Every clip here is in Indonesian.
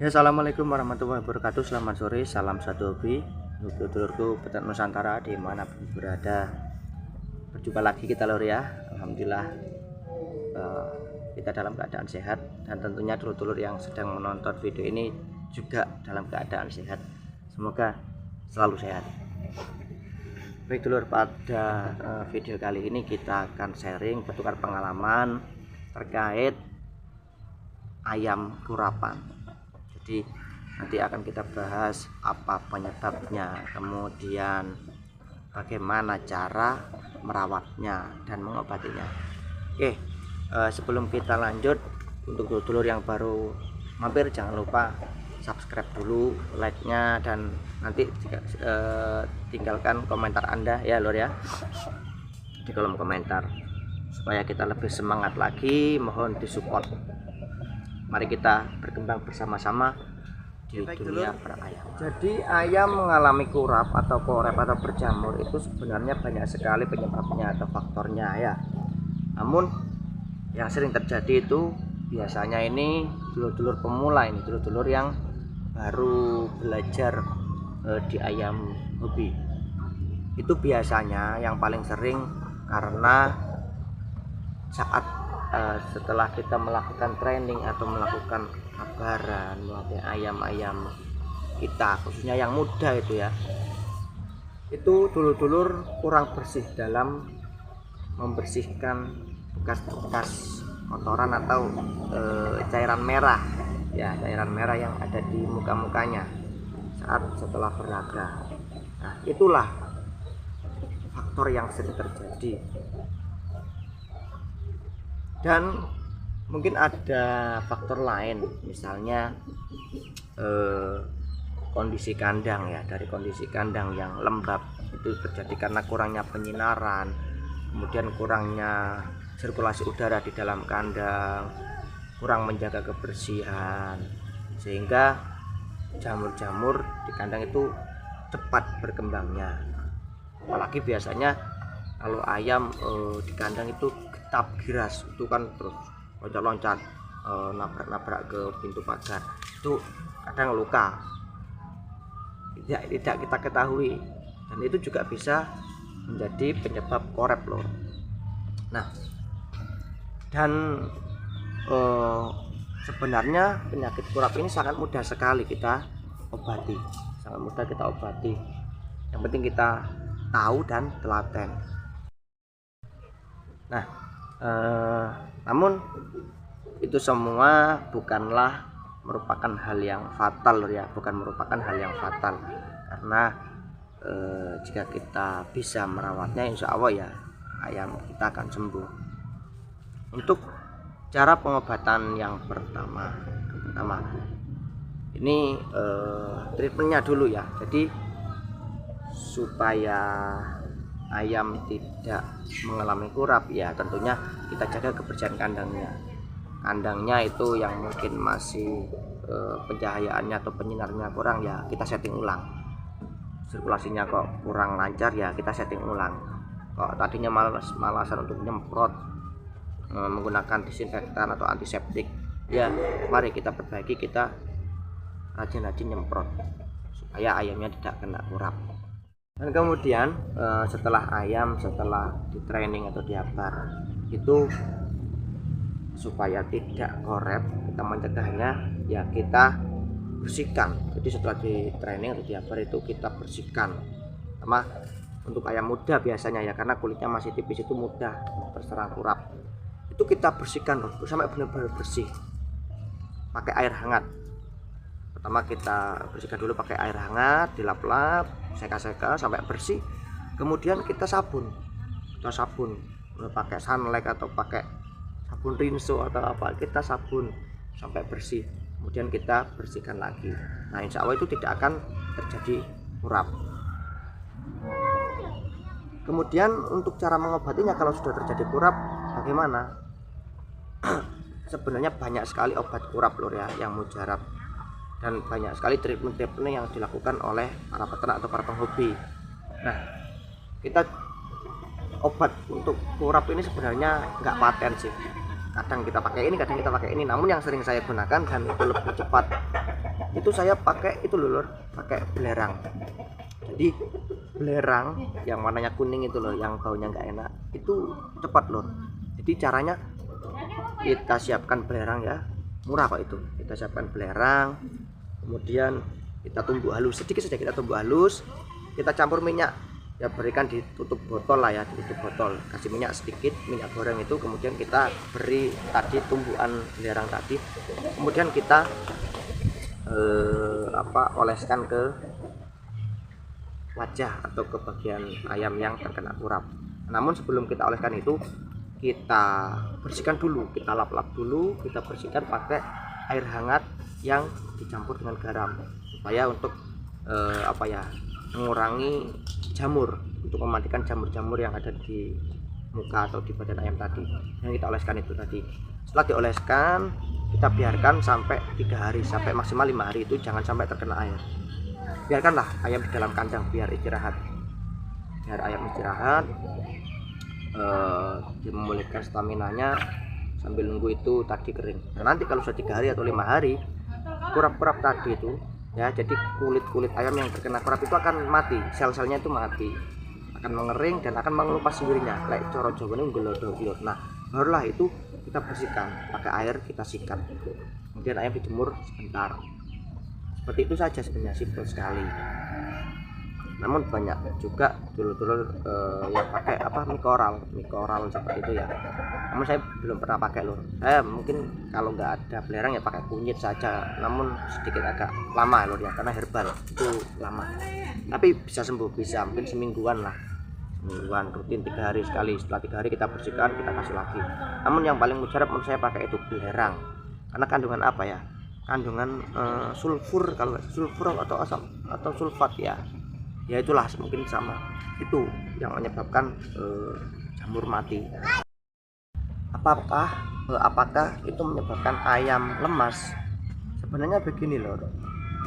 Ya, assalamualaikum warahmatullahi wabarakatuh. Selamat sore, salam satu hobi untuk dulurku peternak Nusantara dimanapun berada. Berjumpa lagi kita lor ya. Alhamdulillah kita dalam keadaan sehat, dan tentunya dulur-dulur yang sedang menonton video ini juga dalam keadaan sehat. Semoga selalu sehat. Baik dulur, pada video kali ini kita akan sharing bertukar pengalaman terkait ayam kurapan. Jadi nanti akan kita bahas apa penyebabnya, kemudian bagaimana cara merawatnya dan mengobatinya. Oke, sebelum kita lanjut, untuk dulur-dulur yang baru mampir jangan lupa subscribe dulu, like-nya, dan nanti tinggalkan komentar Anda ya lor ya di kolom komentar supaya kita lebih semangat lagi. Mohon disupport. Mari kita berkembang bersama-sama di dunia perayam. Jadi ayam mengalami kurap atau korep atau berjamur itu sebenarnya banyak sekali penyebabnya atau faktornya ya. Namun yang sering terjadi itu biasanya ini dulur-dulur pemula, ini dulur-dulur yang baru belajar di ayam hobi. Itu biasanya yang paling sering karena saat setelah kita melakukan training atau melakukan kabaran melatih ayam-ayam kita, khususnya yang muda itu ya, itu dulur-dulur kurang bersih dalam membersihkan bekas-bekas kotoran atau cairan merah ya, cairan merah yang ada di muka-mukanya saat setelah berlaga. Nah, itulah faktor yang sering terjadi. Dan mungkin ada faktor lain, misalnya kondisi kandang ya. Dari kondisi kandang yang lembab itu terjadi karena kurangnya penyinaran, kemudian kurangnya sirkulasi udara di dalam kandang, kurang menjaga kebersihan, sehingga jamur-jamur di kandang itu cepat berkembangnya. Apalagi biasanya kalau ayam di kandang itu getap giras, itu kan terus loncat-loncat, nabrak-nabrak ke pintu pagar, itu kadang luka, tidak kita ketahui, dan itu juga bisa menjadi penyebab korep lor. Nah, dan sebenarnya penyakit kurap ini sangat mudah sekali kita obati, sangat mudah kita obati. Yang penting kita tahu dan telaten. Nah, namun itu semua bukanlah merupakan hal yang fatal ya, bukan merupakan hal yang fatal, karena jika kita bisa merawatnya, insya Allah ya ayam kita akan sembuh. Untuk cara pengobatan yang pertama ini treatmentnya dulu ya. Jadi supaya ayam tidak mengalami kurap ya, tentunya kita jaga kebersihan kandangnya itu yang mungkin masih pencahayaannya atau penyinarnya kurang ya, kita setting ulang. Sirkulasinya kok kurang lancar ya, kita setting ulang. Kok tadinya malasan untuk nyemprot menggunakan disinfektan atau antiseptik ya, mari kita perbaiki, kita rajin-rajin nyemprot supaya ayamnya tidak kena kurap. Dan kemudian setelah di training atau diabar itu, supaya tidak korep, kita mencegahnya ya kita bersihkan. Jadi setelah di training atau diabar itu kita bersihkan. Sama untuk ayam muda biasanya ya, karena kulitnya masih tipis, itu mudah terserang kurap. Itu kita bersihkan loh, sampai benar-benar bersih pakai air hangat. Pertama kita bersihkan dulu pakai air hangat, dilap-lap, seka-seka sampai bersih. Kemudian kita sabun pakai sunlight atau pakai sabun rinso atau apa, kita sabun sampai bersih. Kemudian kita bersihkan lagi. Nah, insya Allah itu tidak akan terjadi kurap. Kemudian untuk cara mengobatinya kalau sudah terjadi kurap bagaimana? Sebenarnya banyak sekali obat kurap lor ya yang mujarab, dan banyak sekali treatment yang dilakukan oleh para peternak atau para penghobi. Nah, kita obat untuk kurap ini sebenarnya nggak paten sih. Kadang kita pakai ini, kadang kita pakai ini. Namun yang sering saya gunakan dan itu lebih cepat itu saya pakai itu lho Lur, pakai belerang. Jadi belerang yang warnanya kuning itu loh, yang baunya nggak enak, itu cepat Lur. Jadi caranya kita siapkan belerang ya, murah kok itu. Kita siapkan belerang, kemudian kita tumbuk halus, sedikit saja kita tumbuk halus, kita campur minyak ya, berikan ditutup botol lah ya, ditutup botol, kasih minyak sedikit, minyak goreng itu, kemudian kita beri tadi tumbukan belerang tadi, kemudian kita oleskan ke wajah atau ke bagian ayam yang terkena kurap. Namun sebelum kita oleskan itu, kita bersihkan dulu, kita lap-lap dulu, kita bersihkan pakai air hangat yang dicampur dengan garam, supaya untuk mengurangi jamur, untuk mematikan jamur-jamur yang ada di muka atau di badan ayam tadi yang kita oleskan itu tadi. Setelah dioleskan, kita biarkan sampai 3 hari sampai maksimal 5 hari, itu jangan sampai terkena air. Biarkanlah ayam di dalam kandang biar istirahat, biar ayam istirahat, memulihkan staminanya sambil nunggu itu tadi kering. Nah, nanti kalau sudah 3 hari atau 5 hari, kurap-kurap tadi itu ya, jadi kulit ayam yang terkena kurap itu akan mati, sel-selnya itu mati, akan mengering dan akan mengelupas sendirinya, kayak coro jawane nggelodok. Nah, barulah itu kita bersihkan pakai air, kita sikat, kemudian ayam dijemur sebentar. Seperti itu saja sebenarnya, simpel sekali. Namun banyak juga dulur-dulur yang pakai mikoral seperti itu ya. Namun saya belum pernah pakai Lur. Saya mungkin kalau nggak ada belerang ya pakai kunyit saja. Namun sedikit agak lama Lur ya, karena herbal itu lama. Tapi bisa sembuh, bisa mungkin semingguan lah. Semingguan rutin 3 hari sekali. Setelah 3 hari kita bersihkan, kita kasih lagi. Namun yang paling mujarab menurut saya pakai itu belerang. Karena kandungan apa ya? Kandungan sulfur, kalau sulfur atau asam atau sulfat ya. Ya itulah, mungkin sama itu yang menyebabkan jamur mati. Apakah itu menyebabkan ayam lemas? Sebenarnya begini Lor,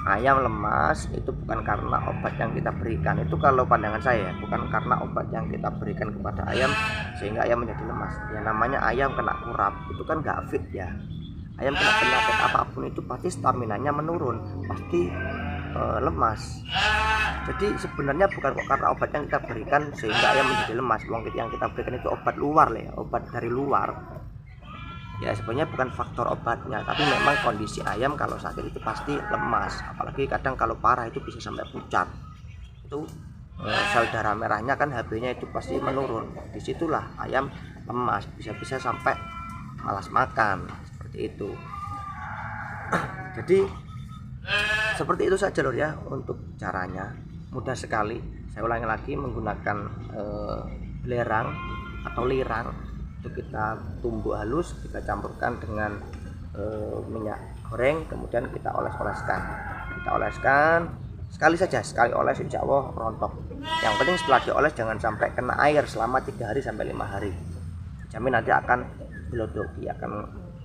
ayam lemas itu bukan karena obat yang kita berikan. Itu kalau pandangan saya, bukan karena obat yang kita berikan kepada ayam sehingga ayam menjadi lemas. Ya namanya ayam kena kurap itu kan nggak fit ya. Ayam kena penyakit apapun itu pasti staminanya menurun, pasti lemas. Jadi sebenarnya bukan karena obat yang kita berikan sehingga ayam menjadi lemas. Yang kita berikan itu obat luar ya, obat dari luar. Ya sebenarnya bukan faktor obatnya, tapi memang kondisi ayam kalau sakit itu pasti lemas. Apalagi kadang kalau parah itu bisa sampai pucat. Itu sel darah merahnya kan HB-nya itu pasti menurun. Disitulah ayam lemas, bisa-bisa sampai malas makan seperti itu. Jadi seperti itu saja Lur ya untuk caranya, mudah sekali. Saya ulangi lagi, menggunakan belerang atau lirang itu kita tumbuk halus, kita campurkan dengan minyak goreng, kemudian kita oleskan sekali saja, sekali oles insya Allah rontok. Yang penting setelah dioles jangan sampai kena air selama 3 hari sampai 5 hari, jamin nanti akan melodoki, akan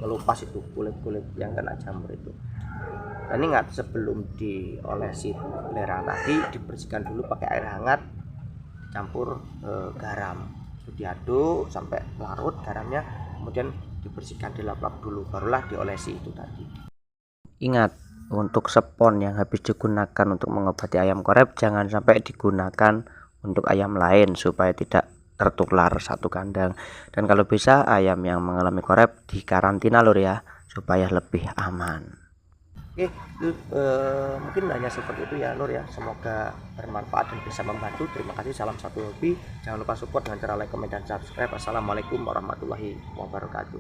ngelupas itu kulit-kulit yang kena jamur itu. Dan ingat, sebelum diolesi belerang tadi dibersihkan dulu pakai air hangat campur garam, itu diaduk sampai larut garamnya, kemudian dibersihkan, dilap-lap dulu, barulah diolesi itu tadi. Ingat, untuk spon yang habis digunakan untuk mengobati ayam korep jangan sampai digunakan untuk ayam lain supaya tidak tertular satu kandang. Dan kalau bisa ayam yang mengalami korep dikarantina Lur ya, supaya lebih aman. Oke, mungkin hanya seperti itu ya Lur ya. Semoga bermanfaat dan bisa membantu. Terima kasih, salam satu hobi. Jangan lupa support dengan cara like, comment, dan subscribe. Assalamualaikum warahmatullahi wabarakatuh.